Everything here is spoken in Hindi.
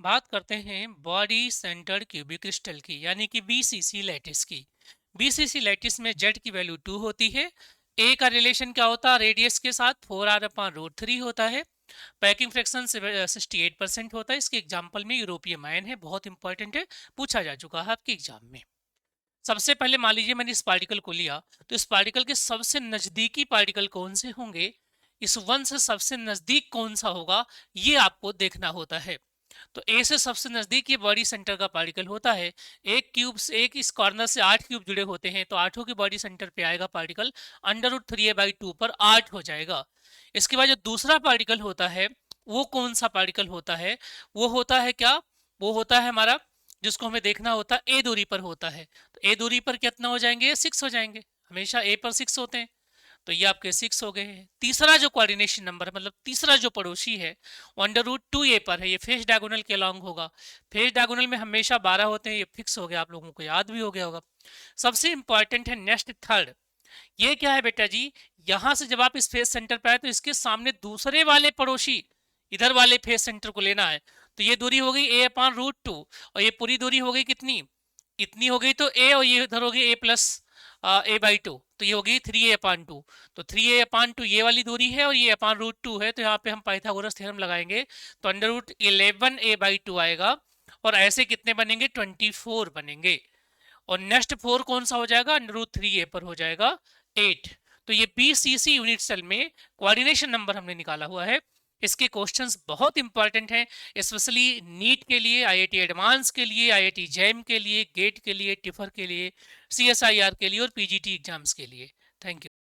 बात करते हैं बॉडी सेंटर्ड क्यूबिक क्रिस्टल की यानी कि बीसीसी लैटिस की। बीसीसी लैटिस में जेड की वैल्यू 2 होती है। ए का रिलेशन क्या होता है रेडियस के साथ 4r/√3 होता है। पैकिंग फ्रैक्शन 68% होता है। इसके एग्जाम्पल में यूरोपियन आयन है, बहुत इंपॉर्टेंट है, पूछा जा चुका है आपके एग्जाम में। सबसे पहले मान लीजिए मैंने इस पार्टिकल को लिया, तो इस पार्टिकल के सबसे नजदीकी पार्टिकल कौन से होंगे, इस वन से सबसे नजदीक कौन सा होगा, ये आपको देखना होता है। तो ए से सबसे नजदीक ये बॉडी सेंटर का पार्टिकल होता है। एक क्यूब से एक इस कॉर्नर से 8 क्यूब जुड़े होते हैं, तो आठों के बॉडी सेंटर पे आएगा पार्टिकल, √3a/2 पर 8 हो जाएगा। इसके बाद जो दूसरा पार्टिकल होता है वो कौन सा पार्टिकल होता है, वो होता है क्या, वो होता है हमारा, जिसको हमें देखना होता है ए दूरी पर होता है। तो ए दूरी पर कितना हो जाएंगे, 6 हो जाएंगे। हमेशा ए पर 6 होते हैं, तो ये आपके 6 हो गए हैं। तीसरा जो कोऑर्डिनेशन नंबर है, मतलब तीसरा जो पड़ोसी है, वो √2a पर है, ये फेस डायगोनल के अलॉन्ग होगा। फेस डायगोनल में हमेशा 12 होते हैं, ये फिक्स हो गया, आप लोगों को याद भी हो गया होगा। सबसे इंपॉर्टेंट है नेक्स्ट थर्ड। ये क्या है बेटा जी, यहां से जब आप इस फेस सेंटर पे आए तो इसके सामने दूसरे वाले पड़ोसी इधर वाले फेस सेंटर को लेना है। तो ये दूरी हो गई a/√2, और ये पूरी दूरी हो गई कितनी, इतनी हो गई, तो a, और ये इधर हो गई a+a/2, तो ये हो गई 3a/2। तो 3a/2 ये वाली दूरी है और ये √2 है, तो यहाँ पे हम पाइथागोरस थ्योरम लगाएंगे, तो √11a/2 आएगा। और ऐसे कितने बनेंगे, 24 बनेंगे। और नेक्स्ट 4 कौन सा हो जाएगा, √3a पर हो जाएगा 8। तो ये बीसीसी यूनिट सेल में कोऑर्डिनेशन नंबर हमने निकाला हुआ है। इसके क्वेश्चंस बहुत इंपॉर्टेंट हैं, स्पेशली नीट के लिए, आईआईटी एडवांस के लिए, आईआईटी जैम के लिए, गेट के लिए, टिफर के लिए, सीएसआईआर के लिए और पीजीटी एग्जाम्स के लिए। Thank you.